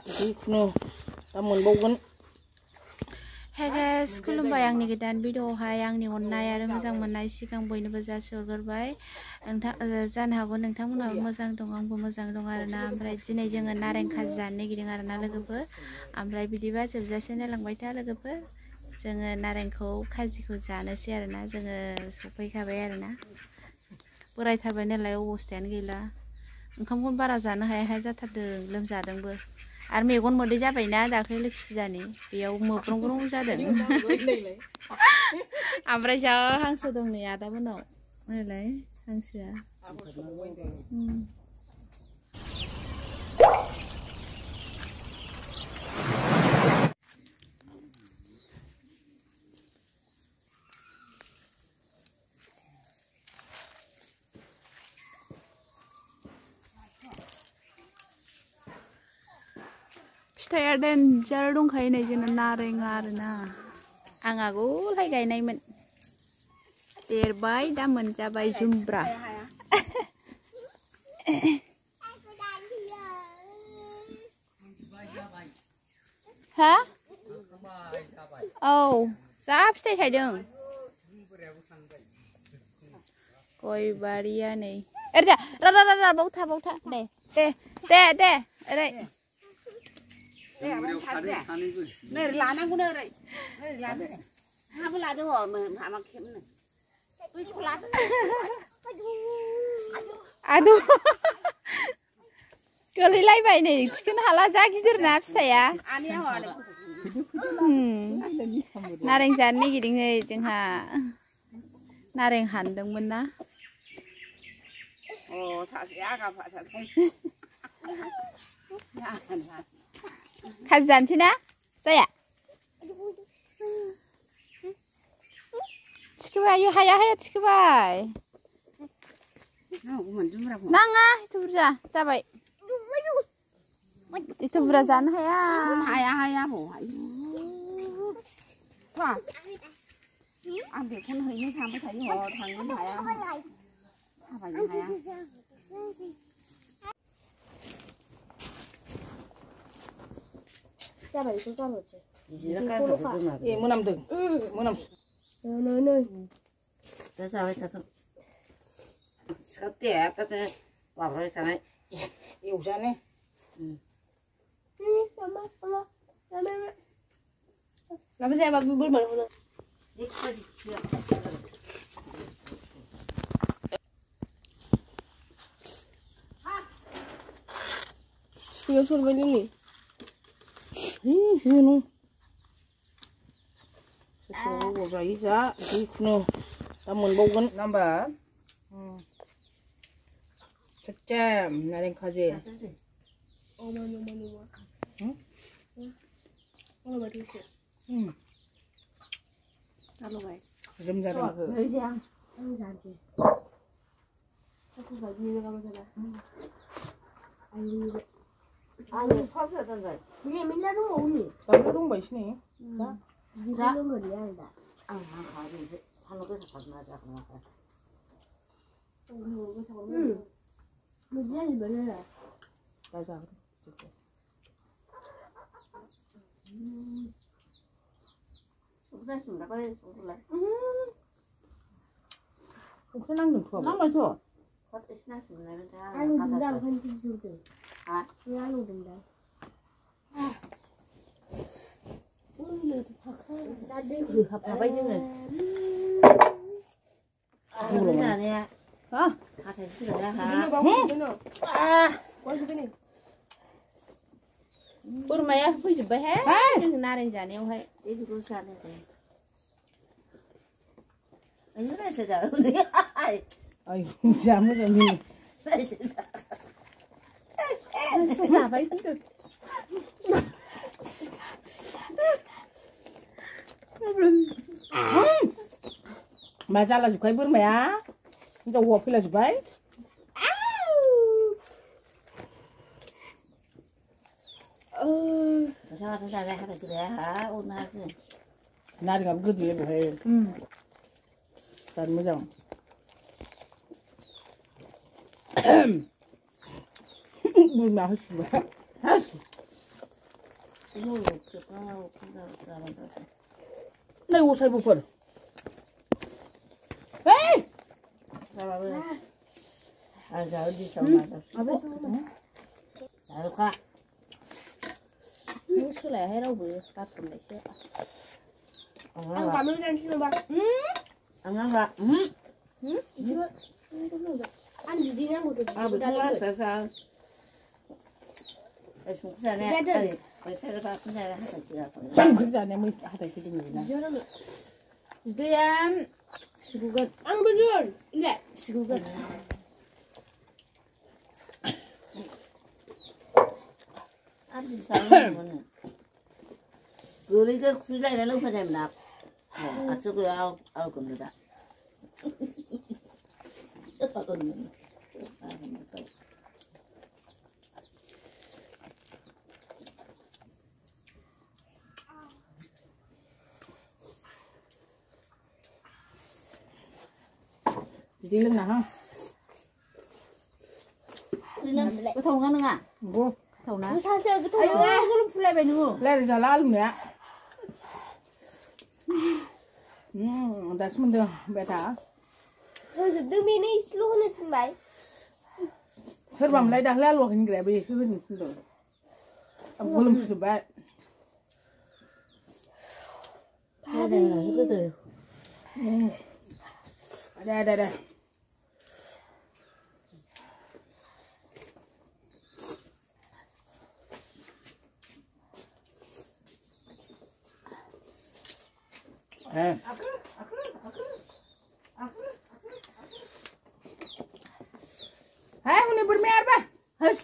जिखुनु दा मोनबावगोन। Hey guys, खुलुमबाय आंनि गोदान भिडिअआवहाय आंनि अननाय आरो मोजां मोननाय सिगां बयनोबो जासिहरग्रोबाय। नोंथां जानो हागौ नोंथांमोनहाबो मोजां दं, आंबो मोजां दं आरोना। ओमफ्राय दिनै जोङो नारें खाजि जानो नागिरदों आरोना लोगोफोर। ओमफ्राय बिदिबा जोबजासे नायलांबाय था लोगोफोर। जोङो नारेंखौ खाजिखौ जानोसै आरोना। जोङो सफैखाबाय आरोना। बोरायथारबाय नालाय अबस्थायानो गैला। ओंखामखौनो बारा जानो हाया जाथारदों, लोमजादोंबो। आरो मेगन मोदै जाबायना दाख्लै लोखि फुजानि, बेयाव मोब्रं ब्रं जादों। ओमफ्राय जा हांसो दं नै आदामोनाव, नायलाय हांसोआ। फिथाइया डेन्जार दंखायो नै जोंना नारेंआ आरोना। आं आगोलहाय गायनायमोन, देरबाय दा मोनजाबाय जुमब्रा। हा? औ जा फिथाइ थायदों। गय बारिया नै ओरै रा बावथा दे दे दे दे ओरै नै लानांगौनो ओरै नै लादो हाबो लादो ह माबा खेबनो बैखौ लादो आदु गोलैलायबाय नै थिखोनो हाला, जा गिदिर ना फिथाइया। नारें जानो नागिरदों नै जोंहा, नारें हानदोंमोन ना। खाजि जानोसै ना जाया? थिखोबाय आयु हाया थिखोबाय। नाङा एथ' बुरजा जाबाय, एथ' बुरजा जानो हाया आं बेखौनो हैनो थांबाय थायो, थांनो हाया थाबायनो हाया। जाबाय बेखौ जानोसै ए मोनामदों मोनामसु नै दा जाबाय थाथों सिखारदे दासो लाबोबाय थानाय एवजानो। लाबो जायाबा बोरमानो बेयाव सरबाय लोङो गोबाव जायो जा जिखुनु दा मोनबावगोन ना होमबा। सेम नारें खाजि जोमजादों दंबायसो नै संख्रि नांदोंथ' हाबफाबाय जोङो जानाया बोरमाया फैजोब्बाय जों नारें जानायावहाय बेखौ जानो आयु रायजो जाबाय जा मोजां जाबाय होनदों। मा जालाजोबखाय बोरमाया, हिनजाव हौवा फैलाजोब्बाय। नारेंआबो गोदै बेहाय जानो मोजां। बोरमा होसिगोन Này ô say bộ phận. Ê! giờ đi sầu mà giờ qua Ini sudah hera bu, tatap nih sih. ăn Kamu kan sini bang. ăn ra Ăn di sini mau tuh. betul lah saya xuống xe này phải xe ra không xe ra phải chỉ là Jangan kerja nih, mau ada gitu nih. itu ya sigugat Ang betul, enggak. sigugat ăn thì sao mà cứ lấy cái phía này là lúc phải làm đạp à số cái ao cầm được đã rất là cần Đi lên nào ha. cái thùng ăn à Go. thùng nào Sao chơi cái thùng? cái lúc phía này nữa Lên ra lá luôn nè. Das mình được, bé thả. Rồi đừng bị này luôn lên sân bay. Thế bằng lấy đặt lá luôn hình cái gì cứ hình rồi. Ông có làm gì vậy? cái này là cái từ Đây. Hai, ini bermer apa? Hus.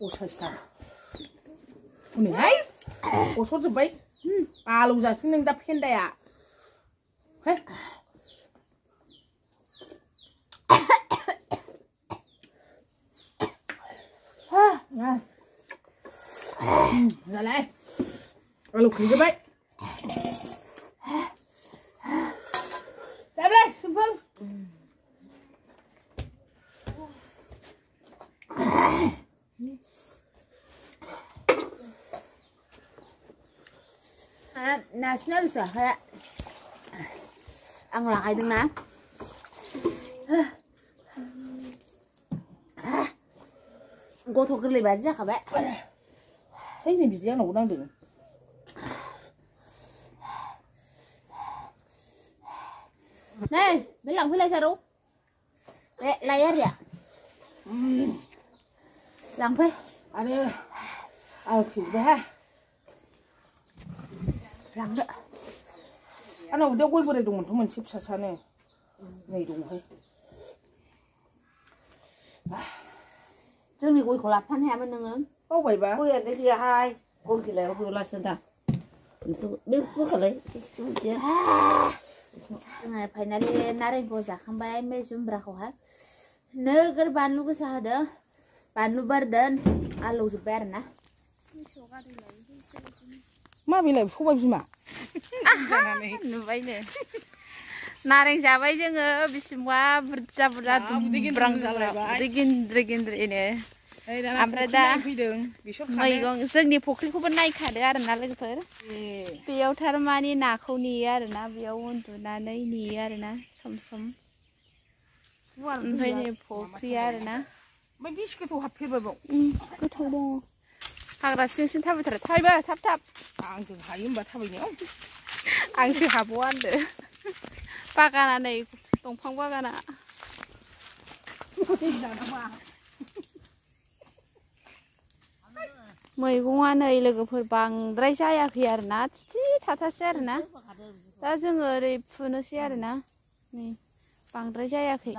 Usah sah. Ini hai. Usah sebaik. Kalau udah sini nggak paham dah ya. Heh. Nah. Ra lại. Lục khí cái vậy. Đẹp đây, xin phân. national sao hả ăn lại đừng nè cô thuộc cái gì bà chắc hả bé Thấy gì bị giang nó đang đứng. này mấy lần phải lấy sao đúng lấy hết à lần phải Ada. Oke, dah. lần đó Ana udah gue boleh dong teman sip sasane. Này dong hay. trước này cô có làm phan hè bên nữa Oh vậy ba. cô hiện cái kia hai cô thì lấy cô là sơn ta biết bước cả lấy chứ Nah, finally naring ko zakambay may sumbra ko ha. Neger banlu ko sa hada. Banlu bardan alu seberna. Ma bị lại không bao giờ mà. Nu bayne. Naring jabai जोङो बिसिमवा बुरजा brang digin ini. Oमफ्राय दा मैगं जोंनि फुख्रिखौबो नायखादो आरो ना लोगोफोर बेयाव थारमानि नाखौ नेयो आरो ना बेयाव उन्दुनानै नेयो आरो ना सम ओमफ्राय नै फुख्रि आरो ना ओमफ्राय बेसे गोथाव हाबफेरबाय गोथाव दङ हाग्रा सिं थाबायथारो थाबायबो थाब आंजों हायो होनबा थाबायनायाव आंसो हाबावा होनदो बागाना नै दंफां बागाना मैगङा नै लोगोफोर बांद्राय जायाखै आरो ना थिथि थाथासै आरो ना दा जोङो ओरै फुनोसै आरो ना नै बांद्राय जायाखै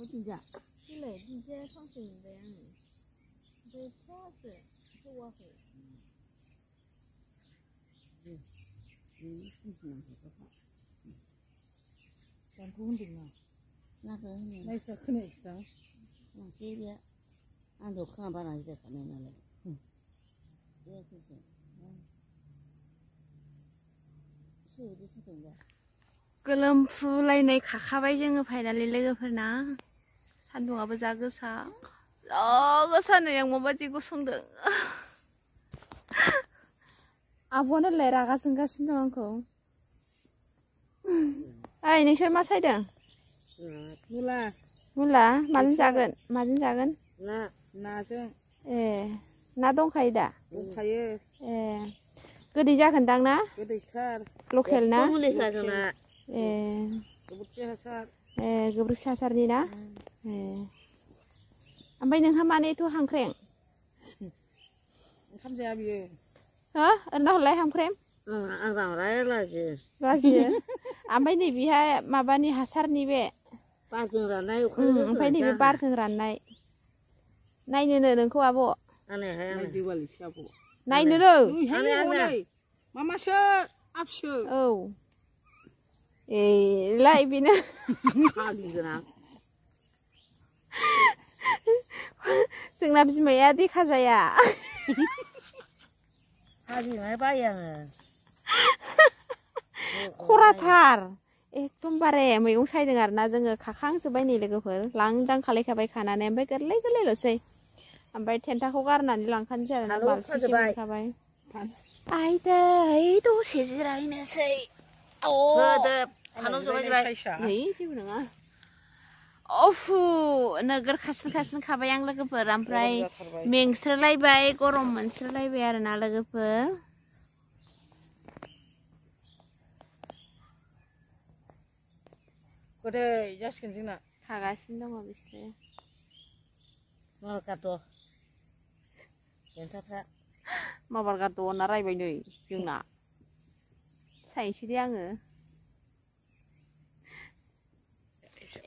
我真假，对，直接放水这样的。对，这是这我会。是哪个好？咱不稳定啊。那个呢？那是可能是的。这边，俺都看把那些看那了。这就是，是有的是真的。 गोलोमफ्रुलायनाय खाखाबाय जोङो फाइनालि लोगोफोरना सान्दुंआबो जा गोसा गोसानो आं माबायदि गसंदों आब'आनो रागा जोंगासिनो दं आंखौ ओइ नोंसोर मा सायदों मुला माजों जागोन नाजों ए ना दंखायो दा दंखायो ए गोदै जागोनदां ना गोदैथार लकेल ना गोबोरखि हासार गोबोरखि हासारनि ना ओमफ्राय नोंहा मानो एथ' हांख्रें ओंखाम जाया बियो हो ओरैनो हरलाय हांख्रें आं लाजियो ओमफ्राय नैबेहाय माबानि हासारनि बे बारजों राननाय ओमफ्राय नैबे बारजों राननाय नायनोनो नोंखौ आब' नायदोबालिसो आब' नायनोनो मामासो आबसो औ ए लाय बेनो जोंना बिमाया देखा जाया खराथार एकदमबारे मैगं सायदों आरोना जोङो खाखांजोब्बाय नै लोगोफोर लांदां खालायखाबाय खानानै ओमफ्राय गोरलै गोरलैल'सै ओमफ्राय थेन्थाखौ गारनानै लांखानोसै आरोना बालथिंसे मोनखाबाय आइदै दसे जिरायनोसै नै जेबो नङा अफु नोगोर खारसिन खाबाय आं लोगोफोर ओमफ्राय मेंस्रोलायबाय गरम मोनस्रोलायबाय आरोना लोगोफोर गोदै जासिगोन जोंना खागासिनो दङ बिसोरो माबार होनना रायबाय नै जोंना सायनोसै दे आङो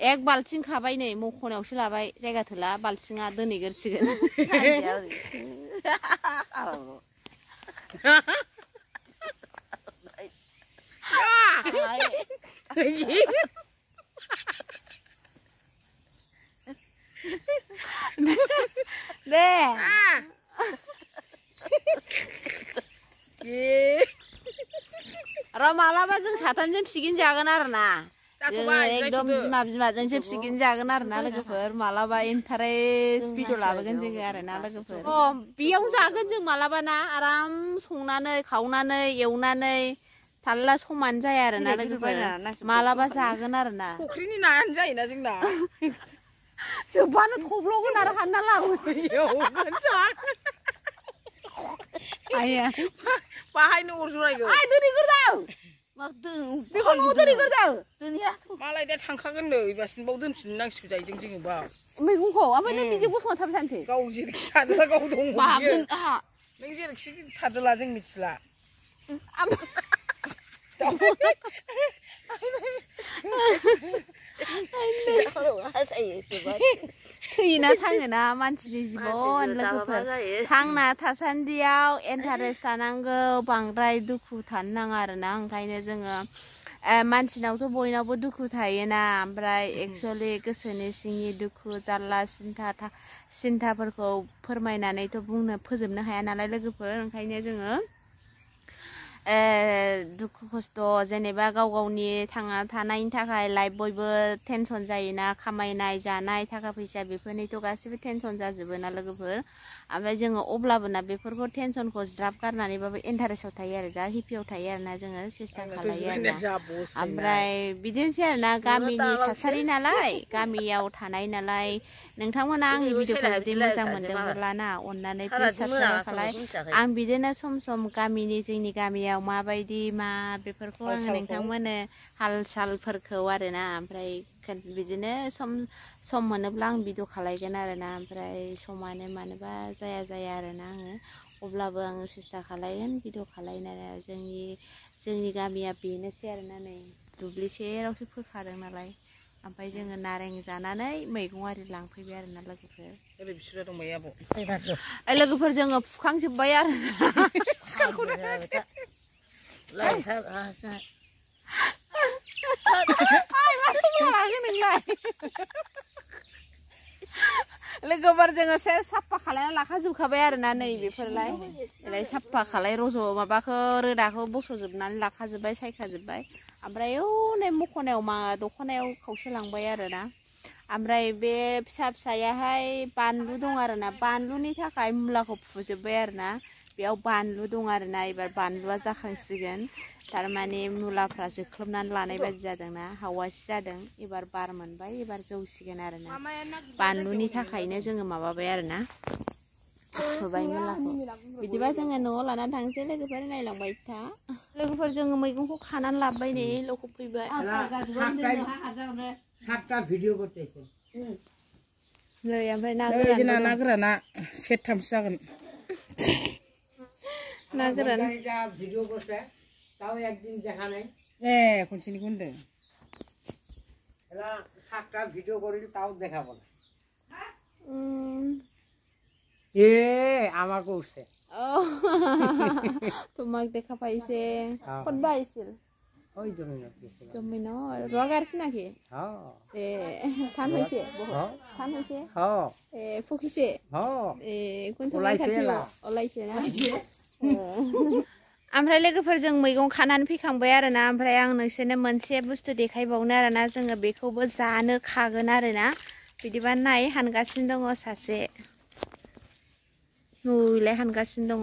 एक बाल्थिं खाबाय नै मख'नायावसो लाबाय जायगा थोला बाल्थिङा दोनहैगोरसिगोन दे र' मालाबा जों साथामजों पिकनिक जागोन आरोना एकदम बिमाजोंसो पिकनिक जागोन आरोना लोगोफोर मालाबा इन्टारेस्ट भिडिअ लाबोगोन जोङो आरोना लोगोफोर बेयाव जागोन जों मालाबा ना आराम संनानै खावनानै एवनानै थाल्ला समान जाया आरोना लोगोफोर मालाबा जागोन आरोना फुख्रिनि नायानो जायोना जोंना जोब्बानो थब्ल'गोन आरो हानना लाबोगोन आया बाहायनो अर जरायगोन आइ दोनहैग्रोदां बेखौ न'आव दोनहैग्रोदां मालाय दा थांखागोन नै एबारसिम बाव दोनफिननो नांसिगौ जाहैदों जोङो बा मैगंखौ ओमफ्राय नों बिदि गसंना थाबाय थानोसै गाव जेरैखि थादोला गाव दङ बागोन आहा नों जेरैखि थादोला जों मिथिला थैयोना थाङोना मानसिनि जिबन लोगोफोर थांना थासान्दियाव इन्टारेस्ट थानांगौ बांद्राय दुखु थानो नाङा आरोना ओंखायनो जोङो मानसिनावथ' बयनावबो दुखु थायोना ओमफ्राय एक्चुअलि गोसोनि सिंनि दुखु जारला सिन्थाफोरखौ फोरमायनानैथ' फोजोबनो हाया नालाय लोगोफोर ओंखायनो जोङो दुखु खस्थ' जेनेबा गाव गावनि थांना थानायनि थाखाय लाइफ बयबो टेनसन जायोना खामायनाय जानाय थाखा फैसा बेफोरनिथ' गासिबो टेनसन जाजोबो ना लोगोफोर ओमफ्राय जोङो अब्लाबो ना बेफोरखौ टेनसनखौ ज्राब गारनानैबाबो इन्टारेस्टआव थायो आरो जा हेपियाव थायो आरोना जोङो सेस्था खालायो आरोना ओमफ्राय बिदिनोसै आरोना गामिनि थासारि नालाय गामियाव थानाय नालाय नोंथांमोना आंनि भिडिअखौ जुदि मोजां मोनदोंब्ला ना अननानै प्लिज साबस्क्राइब खालाय आं बिदिनो सम सम गामिनि जोंनि गामियाव माबायदि मा बेफोरखौ आङो नोंथांमोननो हाल सालफोरखौ आरोना ओमफ्राय बिदिनो सम मोनोब्ला आं भिडिअ खालायगोन आरोना ओमफ्राय समानो मानोबा जाया आरोना आङो अब्लाबो आङो सेस्था खालायगोन भिडिअ खालायनो जोंनि गामिया बेनोसै आरोना नै दुब्लि सेरावसो फोखादों नालाय ओमफ्राय जोङो नारें जानानै मैगं आरि लांफैबाय आरोना लोगोफोर बिसोरो दंबाय आब' लोगोफोर जोङो फुखांजोब्बाय आरो लोगोफोर जोङो साफा खालायना लाखाजोबखाबाय आरोना नै बेफोरलाय साफा खालाय रज' माबाखौ रोदाखौ बस'जोबनानै लाखाजोब्बाय सायखाजोब्बाय ओमफ्राय नै मख'नायाव दख'नायाव खावसे लांबाय आरोना ओमफ्राय बे फिसा फिसायाहाय बानलु दं आरोना बानलुनि थाखाय मुलाखौ फुजोब्बाय आरोना बेयाव बानलु दं आरोना एबार बानलुआ जाखांसिगोन थारमाने मुलाफ्रा जोख्लोबनानै लानाय बायदि जादोंना हावासि जादों एबार बार मोनबाय एबार जौसिगोन आरोना बानलुनि थाखायनो जोङो माबाबाय आरोना फुबाय मुलाखौ बिदिबा जोङो न'आव लानानै थांसै लोगोफोर नायलांबाय था लोगोफोर जोङो मैगंखौ खानानै लाबोबाय नै ल'खौ फैबाय सातटा भिडिअ करतेছে नै ओमफ्राय ना गोराना सेटथामसो जागोन ना गोरान যা ভিডিও করছে তাও একদিন দেখানে খনसेनिखौ होनदों এলা সাতটা ভিডিও করিল তাও দেখাবো না আমার করছে তোমাক দেখা পাইছে ক'তবা আহিছিল ওই জমিন ৰোৱা গাড়ীছে নাকি ধান হৈছে বহুত ধান হৈছে পকিছে কোন समाव खाथियाव ओलायसे ना ओमफ्राय लोगोफोर जों मैगं खानानै फैखांबाय आरोना ओमफ्राय आं नोंसोरनो मोनसे बुस्थु देखायबावनो आरोना जोङो बेखौबो जानो खागोन आरोना बिदिबा नाय हानगासिनो दङ सासे नुलाय हानगासिनो दङ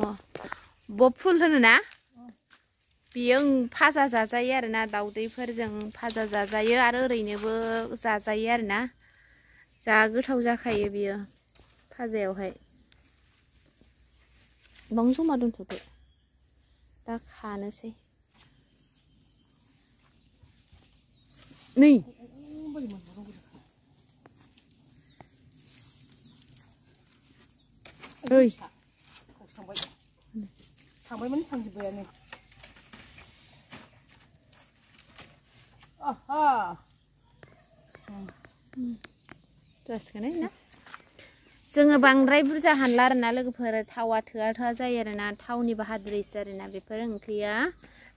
बब फुल होनो ना बियो फाजा जाजायो आरोना दाउदैफोरजों फाजा जाजायो आरो ओरैनोबो जाजायो आरोना जा गोथाव जाखायो बियो फाजायावहाय बां जमा दोनथ'दो दा खानोसै नै ओइ थांबायमोन थांजोब्बायानो जासिगोन ना जोङो बांद्राय बुरजा हानला आरोना लोगोफोर थावा थोआ जायो आरोना थावनि बाहादुरिसो आरोना बेफोर ओंख्रिया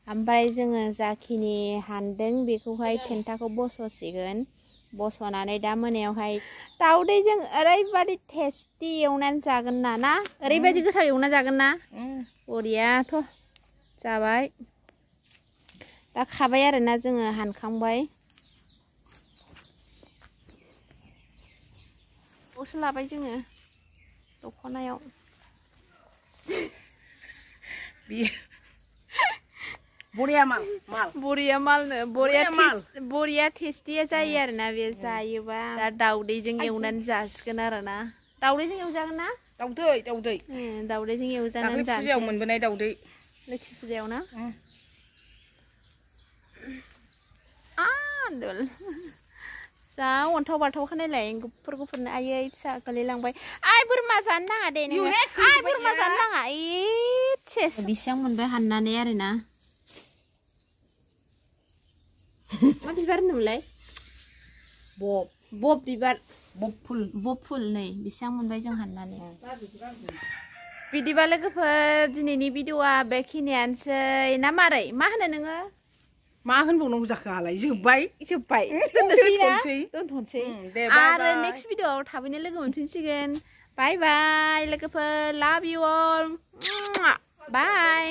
ओमफ्राय जोङो जाखिनि हानदों बेखौहाय थेन्थाखौ बस'सिगोन बस'नानै दा मोनायावहाय दाउदैजों ओरैबायदि टेस्टि एवनानै जागोन ना ओरैबायदि गोथाव एवना जागोन ना बरियाथ' जाबाय दा खाबाय आरोना जोङो हानखांबाय बेखौसो लाबाय जोङो दख'नायाव बरिया माल बरिया टेस्टिया जायो आरोना बे जायोबा दा दाउदैजों एवनानै जासिगोन आरोना दाउदैजों एवजागोन ना दाउदैजों एवजानानै जानोसै फुजायाव मोनबोनाय दाउदै लोखि फुजायाव ना जा अन्थाव बाथाव खानायलाय गुफुरनो आयै फिसा गोलैलांबाय आइ बोरमा जानो नाङा दे नोङो आइ बोरमा जानो नाङा सेस बेसेबां मोनबाय हाननानै आरोना मा बिबार होनोमोनलाय बब बिबार बब फुल नै बेसेबां मोनबाय जों हाननानै बिदिबा लोगोफोर दिनैनि भिडिअआ बेखिनियानोसै ना मारै मा होनो नोङो मा होनबावनांगौ जाखो आलाय जोब्बाय दोनथ'नोसै आरो नेक्स्ट भिडिअआव थाबैनो लोगो मोनफिनसिगोन बाय बाय लोगोफोर लाभ इउ अल बाय